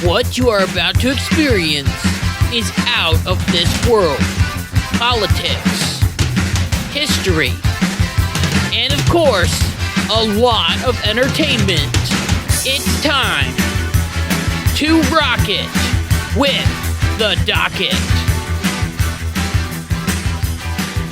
What you are about to experience is out of this world. Politics, history, and of course, a lot of entertainment. It's time to rock it with the Docket.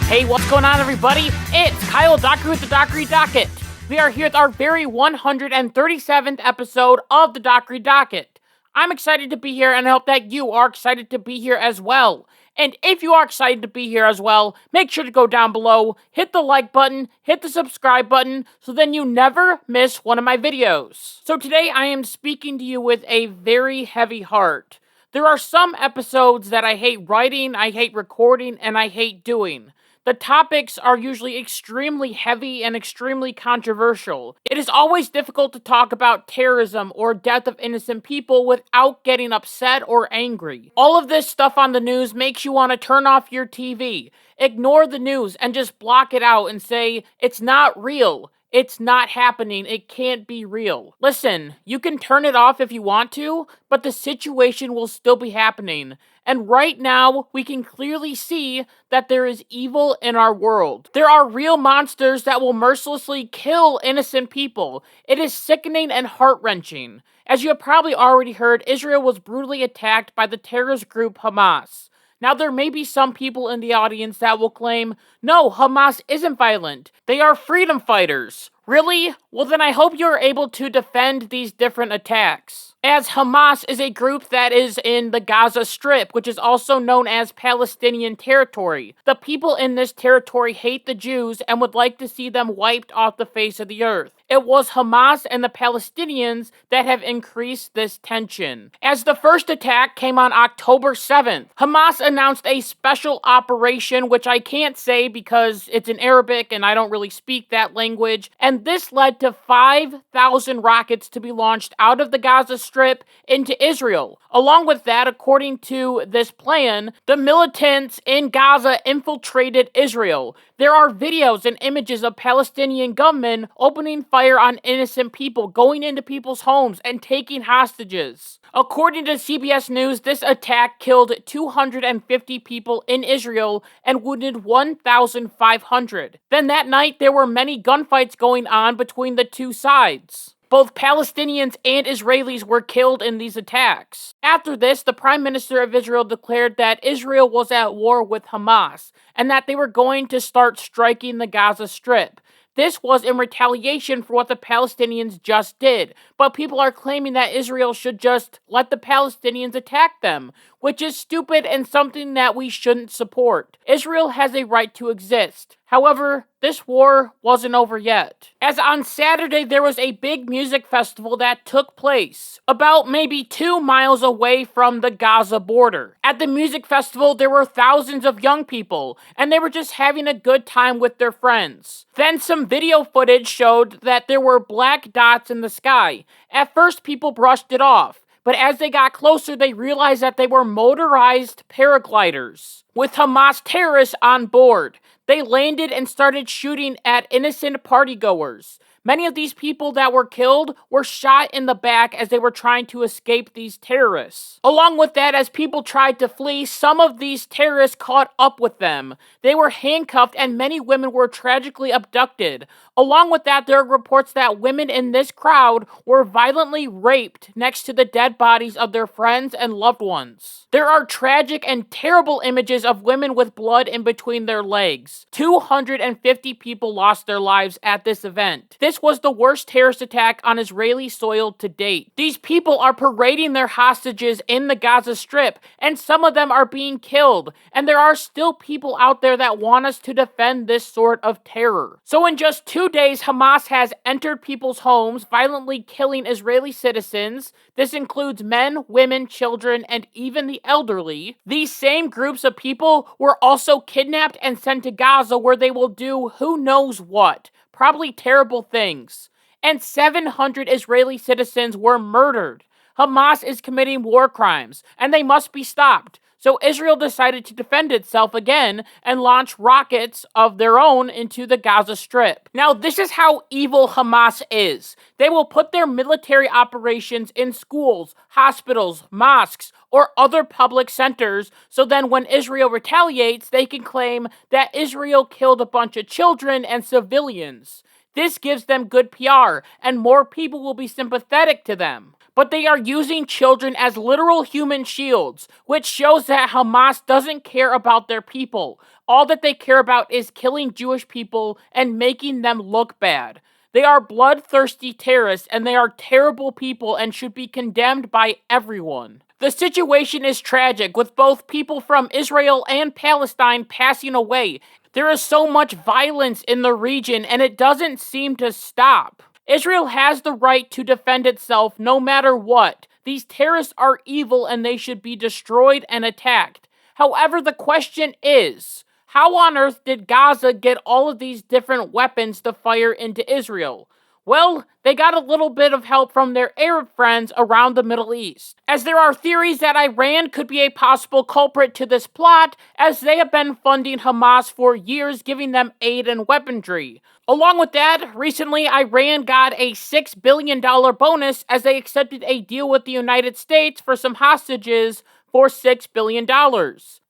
Hey, what's going on, everybody? It's Kyle Dockery with the Dockery Docket. We are here with our very 137th episode of the Dockery Docket. I'm excited to be here, and I hope that you are excited to be here as well. And if you are excited to be here as well, make sure to go down below, hit the like button, hit the subscribe button, so then you never miss one of my videos. So today I am speaking to you with a very heavy heart. There are some episodes that I hate writing, I hate recording, and I hate doing. The topics are usually extremely heavy and extremely controversial. It is always difficult to talk about terrorism or death of innocent people without getting upset or angry. All of this stuff on the news makes you want to turn off your TV, ignore the news, and just block it out and say, it's not real. It's not happening. It can't be real. Listen, you can turn it off if you want to, but the situation will still be happening. And right now, we can clearly see that there is evil in our world. There are real monsters that will mercilessly kill innocent people. It is sickening and heart-wrenching. As you have probably already heard, Israel was brutally attacked by the terrorist group Hamas. Now, there may be some people in the audience that will claim, no, Hamas isn't violent. They are freedom fighters. Really? Well, then I hope you are able to defend these different attacks. As Hamas is a group that is in the Gaza Strip, which is also known as Palestinian territory. The people in this territory hate the Jews and would like to see them wiped off the face of the earth. It was Hamas and the Palestinians that have increased this tension. As the first attack came on October 7th, Hamas announced a special operation, which I can't say because it's in Arabic and I don't really speak that language, and this led to 5,000 rockets to be launched out of the Gaza Strip into Israel. Along with that, according to this plan, the militants in Gaza infiltrated Israel. There are videos and images of Palestinian gunmen opening fire on innocent people, going into people's homes, and taking hostages. According to CBS News, this attack killed 250 people in Israel and wounded 1,500. Then that night, there were many gunfights going on between the two sides. Both Palestinians and Israelis were killed in these attacks. After this, the Prime Minister of Israel declared that Israel was at war with Hamas and that they were going to start striking the Gaza Strip. This was in retaliation for what the Palestinians just did, but people are claiming that Israel should just let the Palestinians attack them, which is stupid and something that we shouldn't support. Israel has a right to exist. However, this war wasn't over yet. As on Saturday, there was a big music festival that took place about maybe 2 miles away from the Gaza border. At the music festival, there were thousands of young people, and they were just having a good time with their friends. Then some video footage showed that there were black dots in the sky. At first, people brushed it off. But as they got closer, they realized that they were motorized paragliders with Hamas terrorists on board. They landed and started shooting at innocent partygoers. Many of these people that were killed were shot in the back as they were trying to escape these terrorists. Along with that, as people tried to flee, some of these terrorists caught up with them. They were handcuffed and many women were tragically abducted. Along with that, there are reports that women in this crowd were violently raped next to the dead bodies of their friends and loved ones. There are tragic and terrible images of women with blood in between their legs. 250 people lost their lives at this event. This was the worst terrorist attack on Israeli soil to date. These people are parading their hostages in the Gaza Strip, and some of them are being killed. And there are still people out there that want us to defend this sort of terror. So in just 2 days, Hamas has entered people's homes, violently killing Israeli citizens. This includes men, women, children, and even the elderly. These same groups of people were also kidnapped and sent to Gaza, where they will do who knows what. Probably terrible things. And 700 Israeli citizens were murdered. Hamas is committing war crimes, and they must be stopped. So Israel decided to defend itself again and launch rockets of their own into the Gaza Strip. Now, this is how evil Hamas is. They will put their military operations in schools, hospitals, mosques, or other public centers, so then when Israel retaliates, they can claim that Israel killed a bunch of children and civilians. This gives them good PR, and more people will be sympathetic to them. But they are using children as literal human shields, which shows that Hamas doesn't care about their people. All that they care about is killing Jewish people and making them look bad. They are bloodthirsty terrorists, and they are terrible people and should be condemned by everyone. The situation is tragic, with both people from Israel and Palestine passing away. There is so much violence in the region, and it doesn't seem to stop. Israel has the right to defend itself no matter what. These terrorists are evil and they should be destroyed and attacked. However, the question is, how on earth did Gaza get all of these different weapons to fire into Israel? Well, they got a little bit of help from their Arab friends around the Middle East, as there are theories that Iran could be a possible culprit to this plot, as they have been funding Hamas for years, giving them aid and weaponry. Along with that, recently Iran got a $6 billion bonus as they accepted a deal with the United States for some hostages for $6 billion.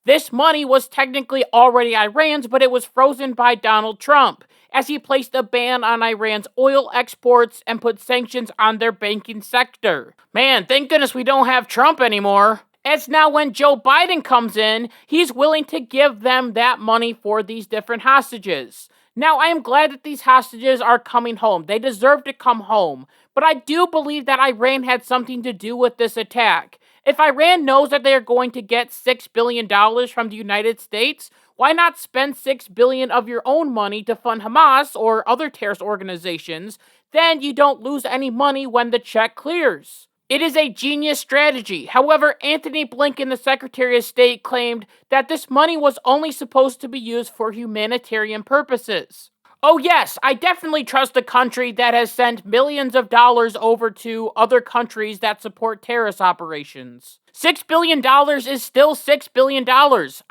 This money was technically already Iran's, but it was frozen by Donald Trump, as he placed a ban on Iran's oil exports and put sanctions on their banking sector. Man, thank goodness we don't have Trump anymore. As now when Joe Biden comes in, he's willing to give them that money for these different hostages. Now, I am glad that these hostages are coming home. They deserve to come home. But I do believe that Iran had something to do with this attack. If Iran knows that they are going to get $6 billion from the United States, why not spend $6 billion of your own money to fund Hamas or other terrorist organizations? Then you don't lose any money when the check clears. It is a genius strategy. However, Antony Blinken, the Secretary of State, claimed that this money was only supposed to be used for humanitarian purposes. Oh yes, I definitely trust a country that has sent millions of dollars over to other countries that support terrorist operations. $6 billion is still $6 billion.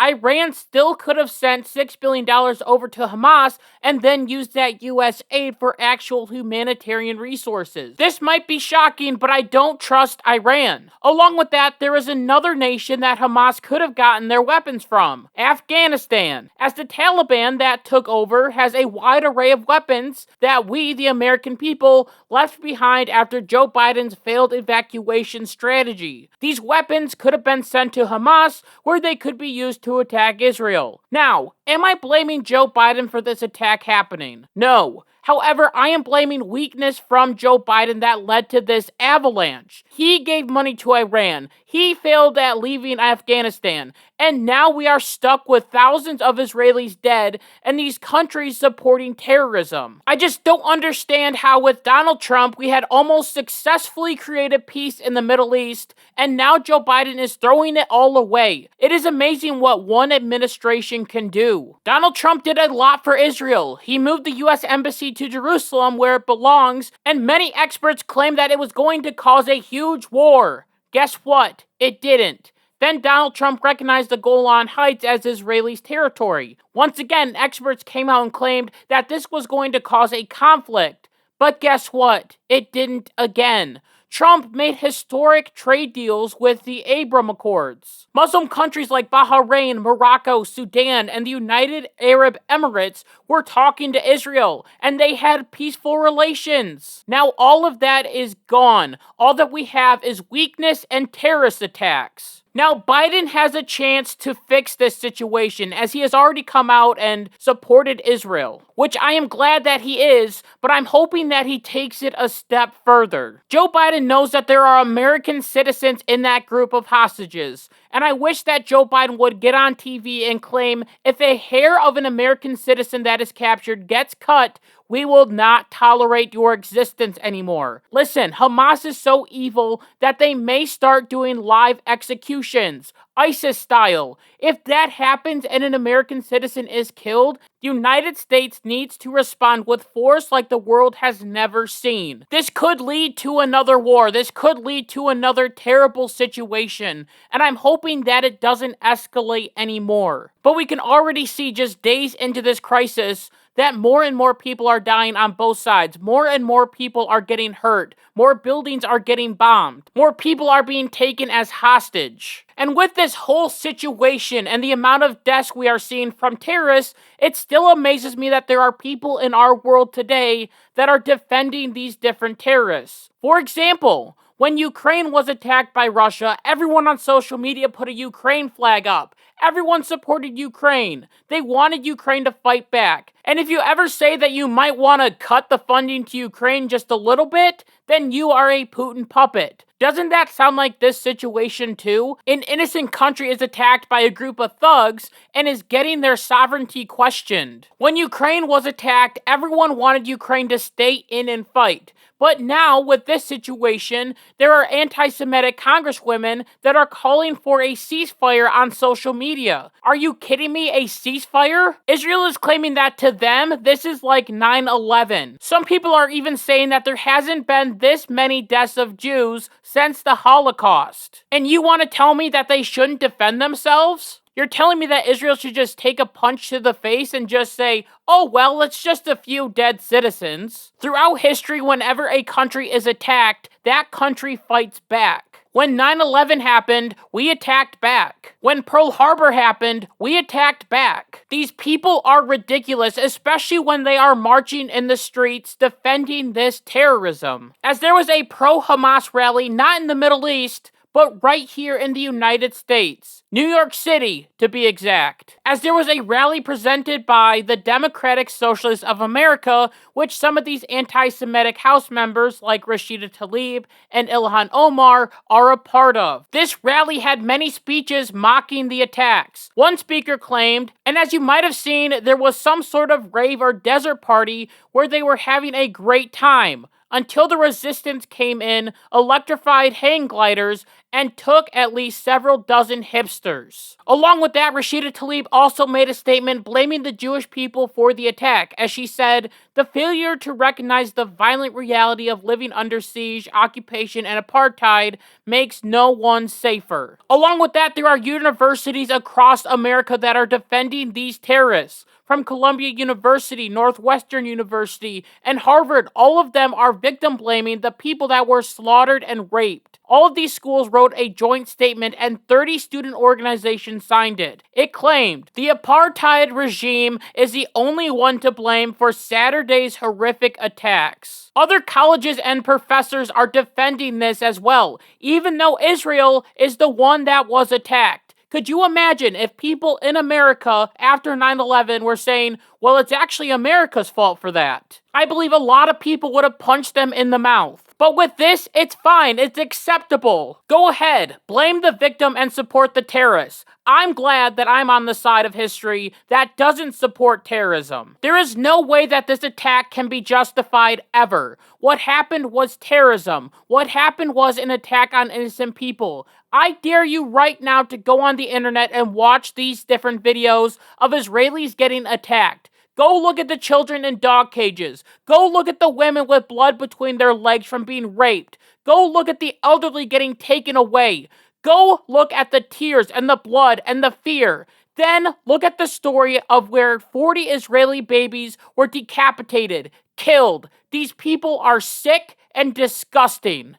Iran still could have sent $6 billion over to Hamas and then used that U.S. aid for actual humanitarian resources. This might be shocking, but I don't trust Iran. Along with that, there is another nation that Hamas could have gotten their weapons from: Afghanistan, as the Taliban that took over has a wide array of weapons that we, the American people, left behind after Joe Biden's failed evacuation strategy. These weapons could have been sent to Hamas, where they could be used to attack Israel. Now, am I blaming Joe Biden for this attack happening? No. However, I am blaming weakness from Joe Biden that led to this avalanche. He gave money to Iran. He failed at leaving Afghanistan. And now we are stuck with thousands of Israelis dead and these countries supporting terrorism. I just don't understand how with Donald Trump we had almost successfully created peace in the Middle East, and now Joe Biden is throwing it all away. It is amazing what one administration can do. Donald Trump did a lot for Israel. He moved the U.S. Embassy to Jerusalem where it belongs, and many experts claim that it was going to cause a huge war. Guess what? It didn't. Then Donald Trump recognized the Golan Heights as Israeli territory. Once again, experts came out and claimed that this was going to cause a conflict. But guess what? It didn't again. Trump made historic trade deals with the Abraham Accords. Muslim countries like Bahrain, Morocco, Sudan, and the United Arab Emirates were talking to Israel, and they had peaceful relations. Now all of that is gone. All that we have is weakness and terrorist attacks. Now, Biden has a chance to fix this situation, as he has already come out and supported Israel, which I am glad that he is, but I'm hoping that he takes it a step further. Joe Biden knows that there are American citizens in that group of hostages, and I wish that Joe Biden would get on TV and claim, if a hair of an American citizen that is captured gets cut, we will not tolerate your existence anymore. Listen, Hamas is so evil that they may start doing live executions. ISIS style. If that happens and an American citizen is killed, the United States needs to respond with force like the world has never seen. This could lead to another war. This could lead to another terrible situation. And I'm hoping that it doesn't escalate anymore. But we can already see just days into this crisis that more and more people are dying on both sides. More and more people are getting hurt. More buildings are getting bombed. More people are being taken as hostage. And with this whole situation and the amount of deaths we are seeing from terrorists, it still amazes me that there are people in our world today that are defending these different terrorists. For example, when Ukraine was attacked by Russia, everyone on social media put a Ukraine flag up. Everyone supported Ukraine. They wanted Ukraine to fight back. And if you ever say that you might want to cut the funding to Ukraine just a little bit, then you are a Putin puppet. Doesn't that sound like this situation too? An innocent country is attacked by a group of thugs and is getting their sovereignty questioned. When Ukraine was attacked, everyone wanted Ukraine to stay in and fight. But now, with this situation, there are anti-Semitic congresswomen that are calling for a ceasefire on social media. Are you kidding me? A ceasefire? Israel is claiming that to them, this is like 9/11. Some people are even saying that there hasn't been this many deaths of Jews since the Holocaust. And you want to tell me that they shouldn't defend themselves? You're telling me that Israel should just take a punch to the face and just say, oh, well, it's just a few dead citizens. Throughout history, whenever a country is attacked, that country fights back. When 9/11 happened, we attacked back. When Pearl Harbor happened, we attacked back. These people are ridiculous, especially when they are marching in the streets defending this terrorism. As there was a pro-Hamas rally, not in the Middle East, but right here in the United States. New York City, to be exact. As there was a rally presented by the Democratic Socialists of America, which some of these anti-Semitic House members, like Rashida Tlaib and Ilhan Omar, are a part of. This rally had many speeches mocking the attacks. One speaker claimed, and as you might have seen, there was some sort of rave or desert party where they were having a great time, until the resistance came in, electrified hang gliders, and took at least several dozen hipsters. Along with that, Rashida Tlaib also made a statement blaming the Jewish people for the attack, as she said, the failure to recognize the violent reality of living under siege, occupation, and apartheid makes no one safer. Along with that, there are universities across America that are defending these terrorists. From Columbia University, Northwestern University, and Harvard, all of them are victim blaming the people that were slaughtered and raped. All of these schools wrote a joint statement and 30 student organizations signed it. It claimed, the apartheid regime is the only one to blame for Saturday's horrific attacks. Other colleges and professors are defending this as well, even though Israel is the one that was attacked. Could you imagine if people in America after 9/11 were saying, well, it's actually America's fault for that? I believe a lot of people would have punched them in the mouth. But with this, it's fine. It's acceptable. Go ahead. Blame the victim and support the terrorists. I'm glad that I'm on the side of history that doesn't support terrorism. There is no way that this attack can be justified ever. What happened was terrorism. What happened was an attack on innocent people. I dare you right now to go on the internet and watch these different videos of Israelis getting attacked. Go look at the children in dog cages. Go look at the women with blood between their legs from being raped. Go look at the elderly getting taken away. Go look at the tears and the blood and the fear. Then look at the story of where 40 Israeli babies were decapitated, killed. These people are sick and disgusting.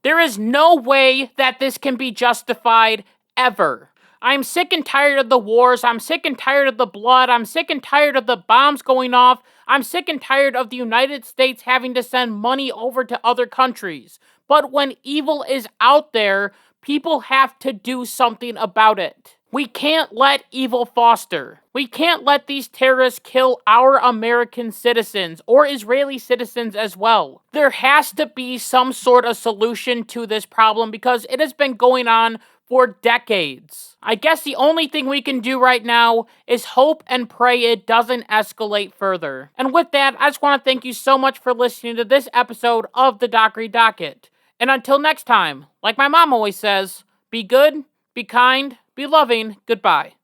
There is no way that this can be justified ever. I'm sick and tired of the wars. I'm sick and tired of the blood. I'm sick and tired of the bombs going off. I'm sick and tired of the United States having to send money over to other countries. But when evil is out there, people have to do something about it. We can't let evil foster. We can't let these terrorists kill our American citizens or Israeli citizens as well. There has to be some sort of solution to this problem because it has been going on for decades. I guess the only thing we can do right now is hope and pray it doesn't escalate further. And with that, I just want to thank you so much for listening to this episode of the Dockery Docket. And until next time, like my mom always says, be good, be kind, be loving. Goodbye.